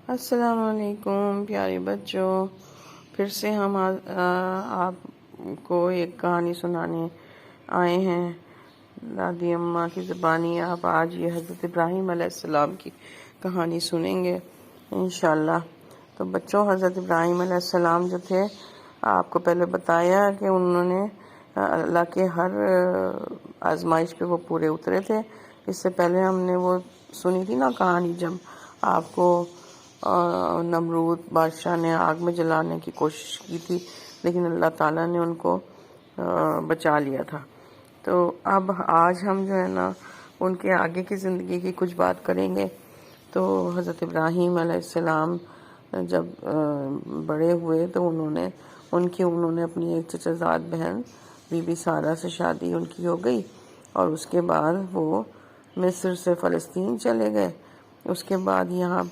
السلام علیکم پیارے بچوں، پھر سے ہم آپ کو ایک کہانی سنانے آئے ہیں دادی اماں کی زبانی۔ آپ آج یہ حضرت ابراہیم علیہ السلام کی کہانی سنیں گے انشاءاللہ۔ تو بچوں، حضرت ابراہیم علیہ السلام جو تھے، آپ کو پہلے بتایا کہ انہوں نے اللہ کے ہر آزمائش پہ وہ پورے اترے تھے۔ اس سے پہلے ہم نے وہ سنی تھی نا کہانی، جب آپ کو نمرود بادشاہ نے آگ میں جلانے کی کوشش کی تھی، لیکن اللہ تعالیٰ نے ان کو بچا لیا تھا۔ تو اب آج ہم جو ہے نا ان کے آگے کی زندگی کی کچھ بات کریں گے۔ تو حضرت ابراہیم علیہ السلام جب بڑے ہوئے تو انہوں نے اپنی ایک چچا زاد بہن بی بی سارہ سے شادی ان کی ہو گئی، اور اس کے بعد وہ مصر سے فلسطین چلے گئے۔ اس کے بعد یہاں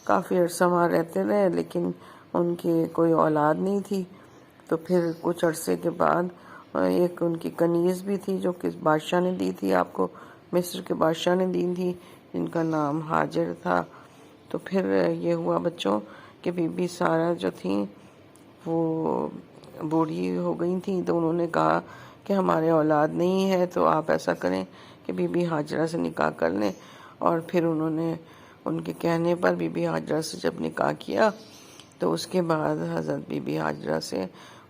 کافی عرصہ وہاں رہتے رہے، لیکن ان کی کوئی اولاد نہیں تھی۔ تو پھر کچھ عرصے کے بعد ایک ان کی کنیز بھی تھی جو کہ بادشاہ نے دی تھی، آپ کو مصر کے بادشاہ نے دی تھی، جن کا نام ہاجر تھا۔ تو پھر یہ ہوا بچوں کہ بی بی سارہ جو تھیں وہ بوڑھی ہو گئی تھیں، تو انہوں نے کہا کہ ہمارے اولاد نہیں ہے، تو آپ ایسا کریں کہ بی بی ہاجرہ سے نکاح کر لیں۔ اور پھر انہوں نے ان کے کہنے پر بی بی ہاجرہ سے جب نکاح کیا تو اس کے بعد حضرت بی بی ہاجرہ سے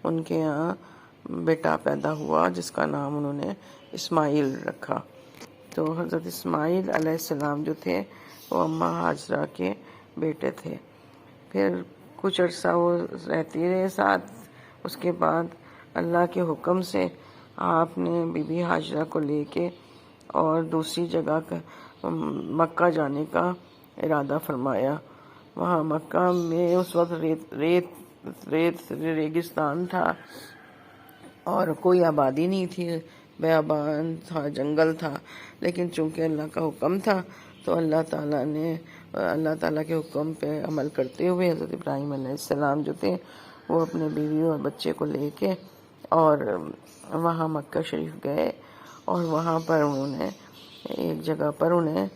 ان کے یہاں بیٹا پیدا ہوا، جس کا نام انہوں نے اسماعیل رکھا۔ تو حضرت اسماعیل علیہ السلام جو تھے وہ اماں ہاجرہ کے بیٹے تھے۔ پھر کچھ عرصہ وہ رہتے رہے ساتھ۔ اس کے بعد اللہ کے حکم سے آپ نے بی بی ہاجرہ کو لے کے اور دوسری جگہ مکہ جانے کا ارادہ فرمایا۔ وہاں مکہ میں اس وقت ریگستان تھا اور کوئی آبادی نہیں تھی، بیابان تھا، جنگل تھا، لیکن چونکہ اللہ کا حکم تھا تو اللہ تعالیٰ کے حکم پہ عمل کرتے ہوئے حضرت ابراہیم علیہ السلام جو تھے وہ اپنے بیوی اور بچے کو لے کے اور وہاں مکہ شریف گئے، اور وہاں پر انہوں نے ایک جگہ پر انہیں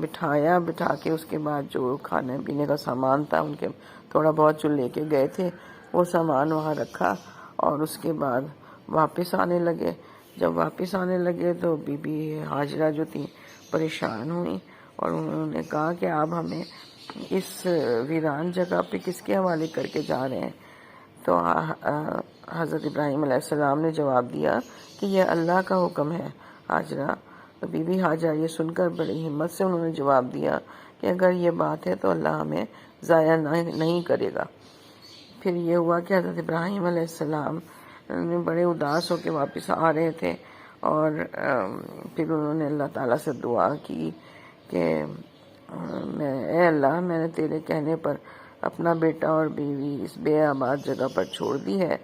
بٹھا کے اس کے بعد جو کھانے پینے کا سامان تھا ان کے تھوڑا بہت جو لے کے گئے تھے وہ سامان وہاں رکھا، اور اس کے بعد واپس آنے لگے۔ جب واپس آنے لگے تو بی بی ہاجرہ جو تھیں پریشان ہوئیں، اور انہوں نے کہا کہ آپ ہمیں اس ویران جگہ پہ کس کے حوالے کر کے جا رہے ہیں؟ تو حضرت ابراہیم علیہ السلام نے جواب دیا کہ یہ اللہ کا حکم ہے ہاجرہ۔ تو بی بی ہاجرہ یہ سن کر بڑی ہمت سے انہوں نے جواب دیا کہ اگر یہ بات ہے تو اللہ ہمیں ضائع نہیں کرے گا۔ پھر یہ ہوا کہ حضرت ابراہیم علیہ السلام بڑے اداس ہو کے واپس آ رہے تھے، اور پھر انہوں نے اللہ تعالیٰ سے دعا کی کہ اے اللہ، میں نے تیرے کہنے پر اپنا بیٹا اور بیوی اس بے آباد جگہ پر چھوڑ دی ہے،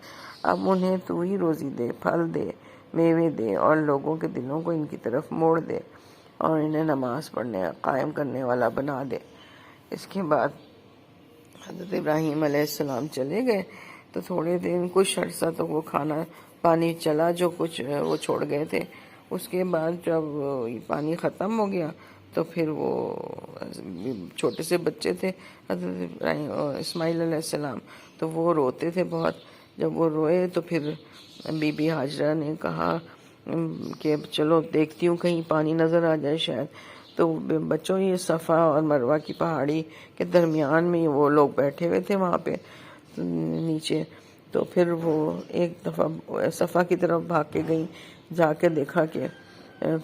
اب انہیں تو ہی روزی دے، پھل دے، میوے دے، اور لوگوں کے دلوں کو ان کی طرف موڑ دے اور انہیں نماز پڑھنے قائم کرنے والا بنا دے۔ اس کے بعد حضرت ابراہیم علیہ السلام چلے گئے، تو تھوڑے دن کچھ عرصہ تو وہ کھانا پانی چلا جو کچھ وہ چھوڑ گئے تھے۔ اس کے بعد جب پانی ختم ہو گیا تو پھر وہ چھوٹے سے بچے تھے حضرت اسماعیل علیہ السلام، تو وہ روتے تھے بہت۔ جب وہ روئے تو پھر بی بی ہاجرہ نے کہا کہ چلو دیکھتی ہوں کہیں پانی نظر آ جائے شاید۔ تو بچوں، یہ صفا اور مروہ کی پہاڑی کے درمیان میں وہ لوگ بیٹھے ہوئے تھے وہاں پہ نیچے۔ تو پھر وہ ایک دفعہ صفا کی طرف بھاگ کے گئیں، جا کے دیکھا کہ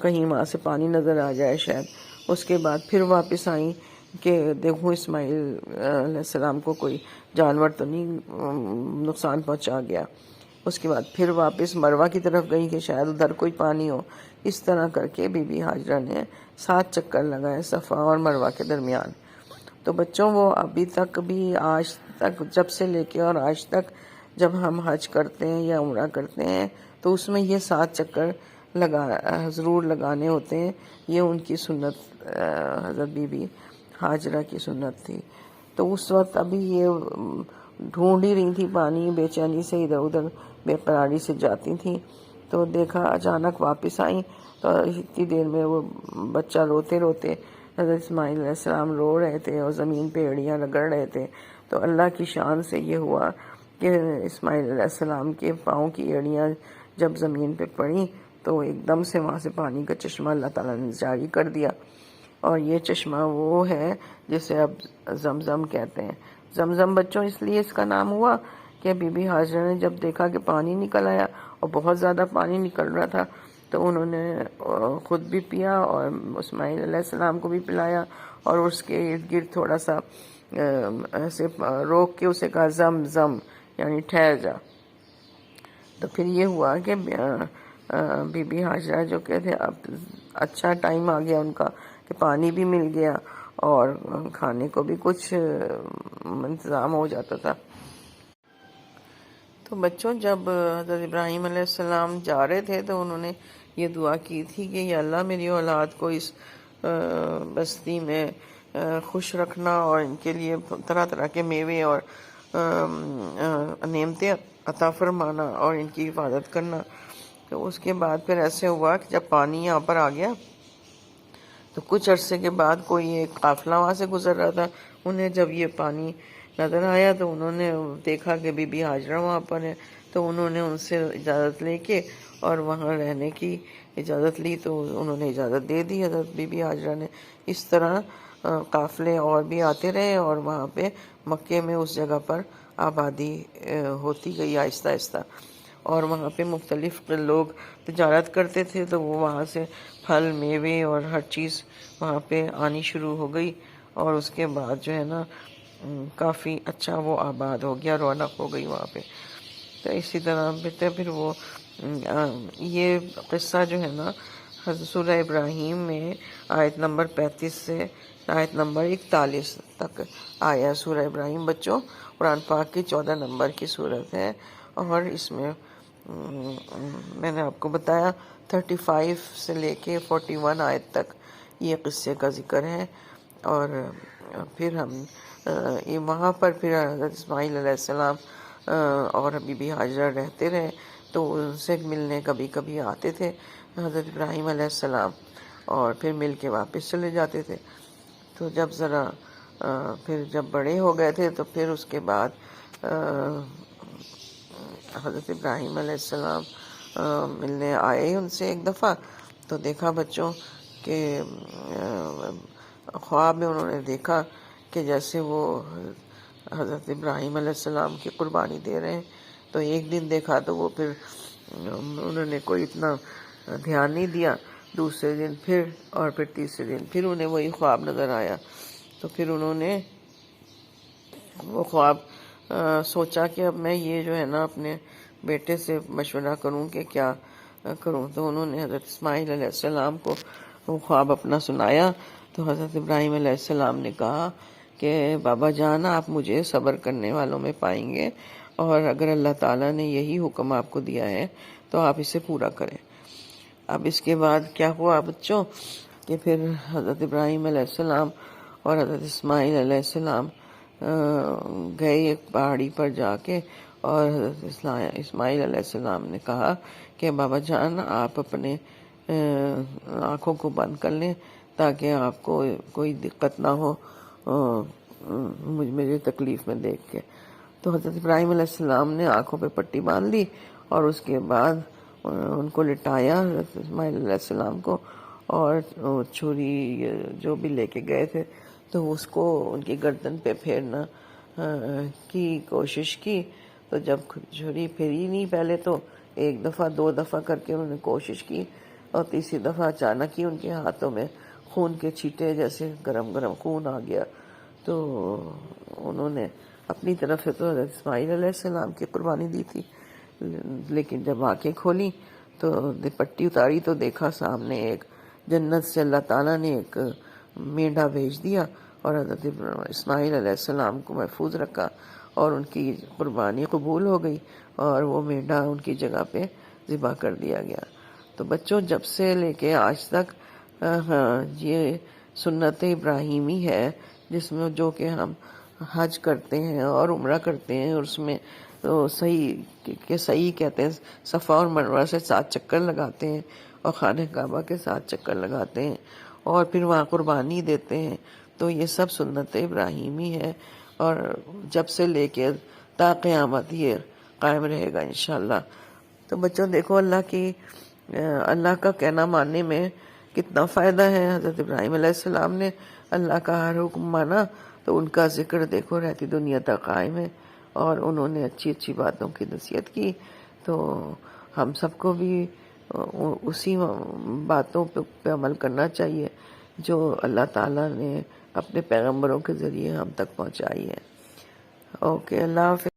کہیں وہاں سے پانی نظر آ جائے شاید۔ اس کے بعد پھر واپس آئیں کہ دیکھوں اسماعیل علیہ السلام کو کوئی جانور تو نہیں نقصان پہنچا گیا۔ اس کے بعد پھر واپس مروہ کی طرف گئی کہ شاید ادھر کوئی پانی ہو۔ اس طرح کر کے بی بی ہاجرہ نے 7 چکر لگائے صفا اور مروہ کے درمیان۔ تو بچوں، وہ ابھی تک بھی آج تک جب سے لے کے اور آج تک جب ہم حج کرتے ہیں یا عمرہ کرتے ہیں تو اس میں یہ 7 چکر ضرور لگانے ہوتے ہیں۔ یہ ان کی سنت، حضرت بی بی ہاجرہ کی سنت تھی۔ تو اس وقت ابھی یہ ڈھونڈ ہی رہی تھی پانی، بے چینی سے ادھر ادھر بے قراری سے جاتی تھیں، تو دیکھا اچانک واپس آئیں تو اتنی دیر میں وہ بچہ روتے روتے حضرت اسماعیل علیہ السلام رو رہے تھے اور زمین پہ ایڑیاں رگڑ رہے تھے، تو اللہ کی شان سے یہ ہوا کہ اسماعیل علیہ السلام کے پاؤں کی ایڑیاں جب زمین پہ پڑیں تو ایک دم سے وہاں سے پانی کا چشمہ اللہ تعالیٰ نے جاری کر دیا، اور یہ چشمہ وہ ہے جسے اب زمزم کہتے ہیں۔ زمزم بچوں اس لیے اس کا نام ہوا کہ بی بی ہاجرہ نے جب دیکھا کہ پانی نکل آیا اور بہت زیادہ پانی نکل رہا تھا، تو انہوں نے خود بھی پیا اور اسماعیل علیہ السلام کو بھی پلایا، اور اس کے ارد گرد تھوڑا سا ایسے روک کے اسے کہا زم زم، یعنی ٹھہر جا۔ تو پھر یہ ہوا کہ بی بی ہاجرہ جو کہتے اب اچھا ٹائم آ گیا ان کا کہ پانی بھی مل گیا اور کھانے کو بھی کچھ انتظام ہو جاتا تھا۔ تو بچوں جب حضرت ابراہیم علیہ السلام جا رہے تھے تو انہوں نے یہ دعا کی تھی کہ یا اللہ میری اولاد کو اس بستی میں خوش رکھنا اور ان کے لیے طرح طرح کے میوے اور نعمتیں عطا فرمانا اور ان کی حفاظت کرنا۔ تو اس کے بعد پھر ایسے ہوا کہ جب پانی یہاں پر آ گیا تو کچھ عرصے کے بعد کوئی ایک قافلہ وہاں سے گزر رہا تھا، انہیں جب یہ پانی نظر آیا تو انہوں نے دیکھا کہ بی بی ہاجرہ وہاں پر ہے، تو انہوں نے ان سے اجازت لے کے اور وہاں رہنے کی اجازت لی، تو انہوں نے اجازت دے دی حضرت بی بی ہاجرہ نے۔ اس طرح قافلے اور بھی آتے رہے اور وہاں پہ مکے میں اس جگہ پر آبادی ہوتی گئی آہستہ آہستہ، اور وہاں پہ مختلف لوگ تجارت کرتے تھے، تو وہ وہاں سے پھل میوے اور ہر چیز وہاں پہ آنی شروع ہو گئی، اور اس کے بعد جو ہے نا کافی اچھا وہ آباد ہو گیا، رونق ہو گئی وہاں پہ۔ تو اسی طرح پھر وہ یہ قصہ جو ہے نا حضرت سورہ ابراہیم میں آیت نمبر 35 سے آیت نمبر 41 تک آیا۔ سورہ ابراہیم بچوں قرآن پاک کی 14 نمبر کی سورت ہے، اور اس میں میں نے آپ کو بتایا 35 سے لے کے 41 آیت تک یہ قصے کا ذکر ہے۔ اور پھر ہم وہاں پر پھر حضرت اسماعیل علیہ السلام اور بی بی ہاجرہ رہتے رہے، تو ان سے ملنے کبھی کبھی آتے تھے حضرت ابراہیم علیہ السلام، اور پھر مل کے واپس چلے جاتے تھے۔ تو جب ذرا پھر جب بڑے ہو گئے تھے تو پھر اس کے بعد حضرت ابراہیم علیہ السلام ملنے آئے ان سے ایک دفعہ، تو دیکھا بچوں کہ خواب میں انہوں نے دیکھا کہ جیسے وہ حضرت ابراہیم علیہ السلام کی قربانی دے رہے ہیں۔ تو ایک دن دیکھا تو وہ پھر انہوں نے کوئی اتنا دھیان نہیں دیا، دوسرے دن پھر، اور پھر تیسرے دن پھر انہیں وہی خواب نظر آیا۔ تو پھر انہوں نے وہ خواب سوچا کہ اب میں یہ جو ہے نا اپنے بیٹے سے مشورہ کروں کہ کیا کروں۔ تو انہوں نے حضرت اسماعیل علیہ السلام کو وہ خواب اپنا سنایا۔ تو حضرت ابراہیم علیہ السلام نے کہا کہ بابا جان آپ مجھے صبر کرنے والوں میں پائیں گے، اور اگر اللہ تعالیٰ نے یہی حکم آپ کو دیا ہے تو آپ اسے پورا کریں۔ اب اس کے بعد کیا ہوا بچوں کہ پھر حضرت ابراہیم علیہ السلام اور حضرت اسماعیل علیہ السلام گئے ایک پہاڑی پر جا کے، اور حضرت اسماعیل علیہ السلام نے کہا کہ بابا جان آپ اپنے آنکھوں کو بند کر لیں تاکہ آپ کو کوئی دقت نہ ہو میری تکلیف میں دیکھ کے۔ تو حضرت ابراہیم علیہ السلام نے آنکھوں پہ پٹی باندھ لی، اور اس کے بعد ان کو لٹایا حضرت اسماعیل علیہ السلام کو، اور چھری جو بھی لے کے گئے تھے تو اس کو ان کی گردن پہ پھیرنا کی کوشش کی۔ تو جب چھری پھری نہیں، پہلے تو ایک دفعہ 2 دفعہ کر کے انہوں نے کوشش کی، اور تیسری دفعہ اچانک ہی ان کے ہاتھوں میں خون کے چھینٹے جیسے گرم گرم خون آ گیا۔ تو انہوں نے اپنی طرف سے تو حضرت اسماعیل علیہ السلام کی قربانی دی تھی، لیکن جب آنکھیں کھولی تو پٹی اتاری تو دیکھا سامنے ایک جنت سے اللہ تعالیٰ نے ایک مینڈھا بھیج دیا، اور حضرت اسماعیل علیہ السلام کو محفوظ رکھا، اور ان کی قربانی قبول ہو گئی، اور وہ مینڈھا ان کی جگہ پہ ذبح کر دیا گیا۔ تو بچوں جب سے لے کے آج تک یہ سنت ابراہیمی ہے، جس میں جو کہ ہم حج کرتے ہیں اور عمرہ کرتے ہیں، اور اس میں تو صحیح کہتے ہیں صفا اور مروہ سے 7 چکر لگاتے ہیں، اور خانہ کعبہ کے 7 چکر لگاتے ہیں، اور پھر وہاں قربانی دیتے ہیں. تو یہ سب سنت ابراہیمی ہے، اور جب سے لے کے تا قیامت یہ قائم رہے گا انشاءاللہ. تو بچوں دیکھو اللہ کا کہنا ماننے میں کتنا فائدہ ہے. حضرت ابراہیم علیہ السلام نے اللہ کا ہر حکم مانا تو ان کا ذکر دیکھو رہتی دنیا تک قائم ہے، اور انہوں نے اچھی اچھی باتوں کی نصیحت کی. تو ہم سب کو بھی اسی باتوں پہ عمل کرنا چاہیے جو اللہ تعالیٰ نے اپنے پیغمبروں کے ذریعے ہم تک پہنچائی ہے. اوکے، اللہ حافظ.